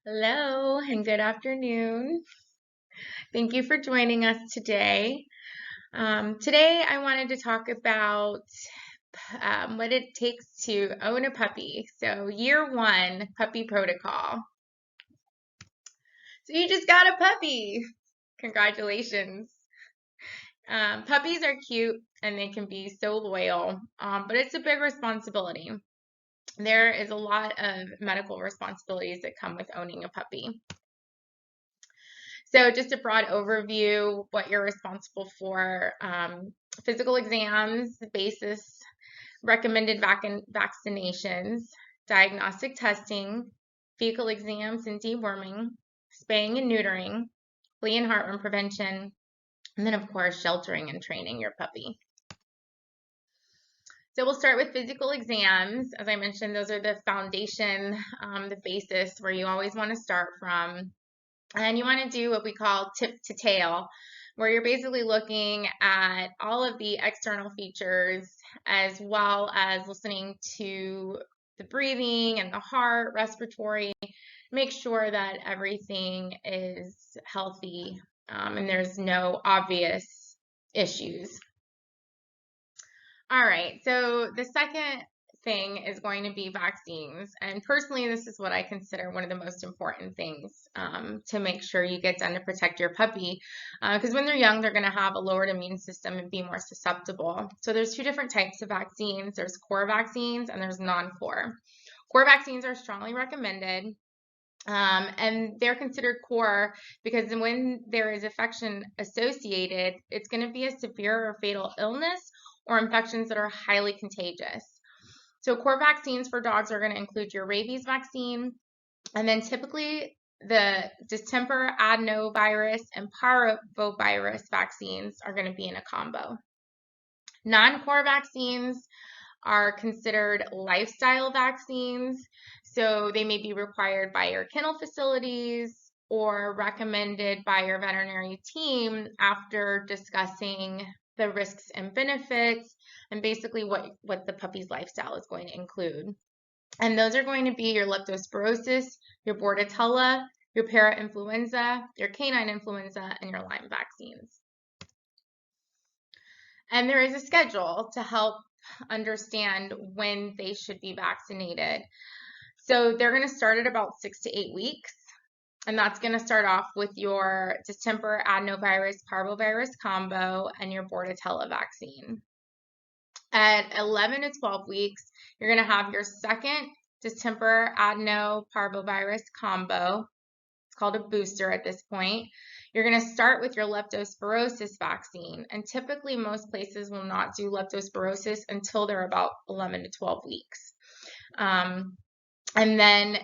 Hello and good afternoon. Thank you for joining us today. Today, I wanted to talk about what it takes to own a puppy. So, year one, puppy protocol. So, you just got a puppy. Congratulations. Puppies are cute and they can be so loyal, but it's a big responsibility. There is a lot of medical responsibilities that come with owning a puppy. So just a broad overview, what you're responsible for, physical exams, basis, recommended vaccinations, diagnostic testing, fecal exams and deworming, spaying and neutering, flea and heartworm prevention, and then of course, sheltering and training your puppy. So we'll start with physical exams. As I mentioned, those are the foundation, the basis where you always want to start from. And you want to do what we call tip to tail, where you're basically looking at all of the external features as well as listening to the breathing and the heart, respiratory, make sure that everything is healthy and there's no obvious issues. All right, so the second thing is going to be vaccines. And personally, this is what I consider one of the most important things to make sure you get done to protect your puppy. Because when they're young, they're going to have a lowered immune system and be more susceptible. So there's two different types of vaccines. There's core vaccines and there's non-core. Core vaccines are strongly recommended. And they're considered core because when there is infection associated, it's going to be a severe or fatal illness or infections that are highly contagious. So core vaccines for dogs are going to include your rabies vaccine, and then typically the distemper, adenovirus, and parvovirus vaccines are going to be in a combo. Non-core vaccines are considered lifestyle vaccines, so they may be required by your kennel facilities or recommended by your veterinary team after discussing the risks and benefits and basically what the puppy's lifestyle is going to include. And those are going to be your leptospirosis, your bordetella, your para-influenza, your canine influenza, and your Lyme vaccines. And there is a schedule to help understand when they should be vaccinated. So they're going to start at about 6 to 8 weeks. And that's going to start off with your distemper, adenovirus, parvovirus combo, and your bordetella vaccine. At 11 to 12 weeks, you're going to have your second distemper, adeno, parvovirus combo. It's called a booster at this point. You're going to start with your leptospirosis vaccine. And typically, most places will not do leptospirosis until they're about 11 to 12 weeks. And then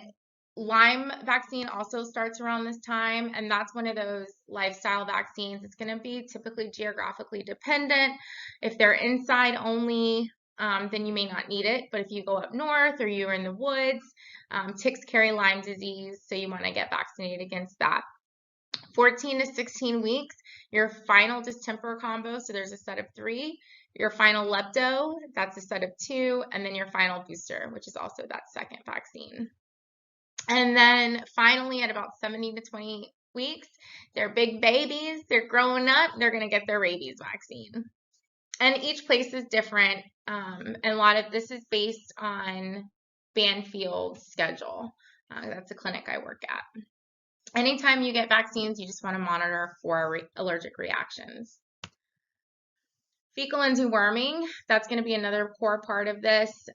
Lyme vaccine also starts around this time, and that's one of those lifestyle vaccines. It's going to be typically geographically dependent. If they're inside only, then you may not need it. But if you go up north or you're in the woods, ticks carry Lyme disease, so you want to get vaccinated against that. 14 to 16 weeks, your final distemper combo, so there's a set of 3. Your final lepto, that's a set of 2, and then your final booster, which is also that second vaccine. And then finally, at about 17 to 20 weeks, they're big babies, they're growing up, they're going to get their rabies vaccine. And each place is different, and a lot of this is based on Banfield's schedule. That's a clinic I work at. Anytime you get vaccines, you just want to monitor for allergic reactions. Fecal and deworming, that's going to be another core part of this.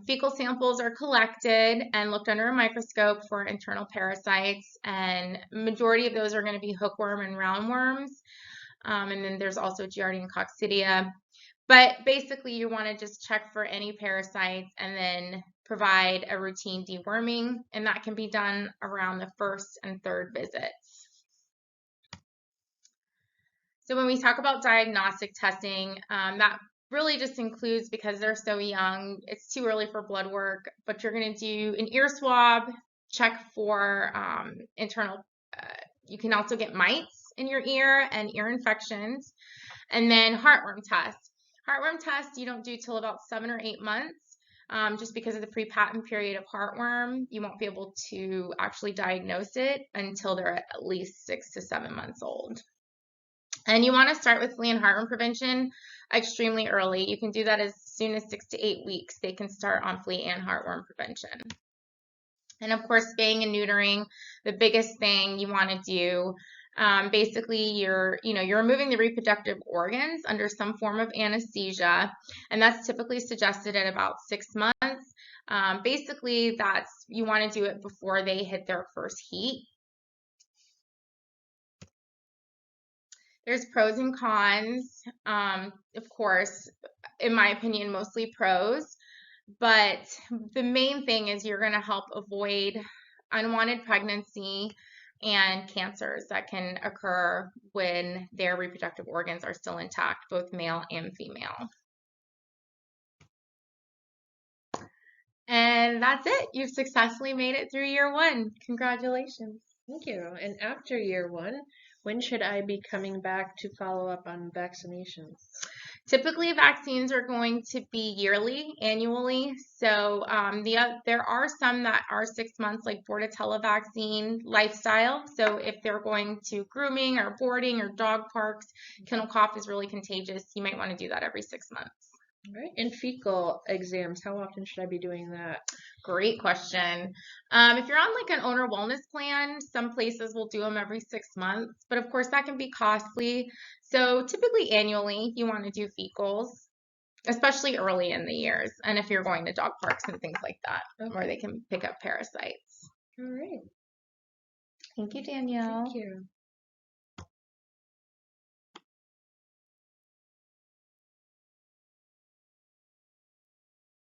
Fecal samples are collected and looked under a microscope for internal parasites, and majority of those are going to be hookworm and roundworms. And then there's also Giardia and Coccidia. But basically, you want to just check for any parasites and then provide a routine deworming, and that can be done around the first and third visits. So when we talk about diagnostic testing, that really just includes, because they're so young, it's too early for blood work, but you're going to do an ear swab, check for internal, you can also get mites in your ear and ear infections, and then heartworm test. Heartworm test you don't do till about 7 or 8 months. just because of the pre-patent period of heartworm, you won't be able to actually diagnose it until they're at least 6 to 7 months old. And you want to start with flea and heartworm prevention extremely early. You can do that as soon as 6 to 8 weeks. They can start on flea and heartworm prevention. And of course, spaying and neutering, the biggest thing you want to do, basically you're removing the reproductive organs under some form of anesthesia, and that's typically suggested at about 6 months. Basically, you want to do it before they hit their first heat. There's pros and cons. Of course, in my opinion, mostly pros. But the main thing is you're going to help avoid unwanted pregnancy and cancers that can occur when their reproductive organs are still intact, both male and female. And that's it. You've successfully made it through year 1. Congratulations. Thank you. And after year 1, when should I be coming back to follow up on vaccinations? Typically, vaccines are going to be yearly, annually. So there are some that are 6 months, like Bordetella vaccine lifestyle. So if they're going to grooming or boarding or dog parks, kennel cough is really contagious. You might want to do that every 6 months. All right. And fecal exams, how often should I be doing that? Great question. If you're on like an owner wellness plan, some places will do them every 6 months, but of course that can be costly. So typically annually, you want to do fecals, especially early in the years. And if you're going to dog parks and things like that, where they can pick up parasites. All right. Thank you, Danielle. Thank you.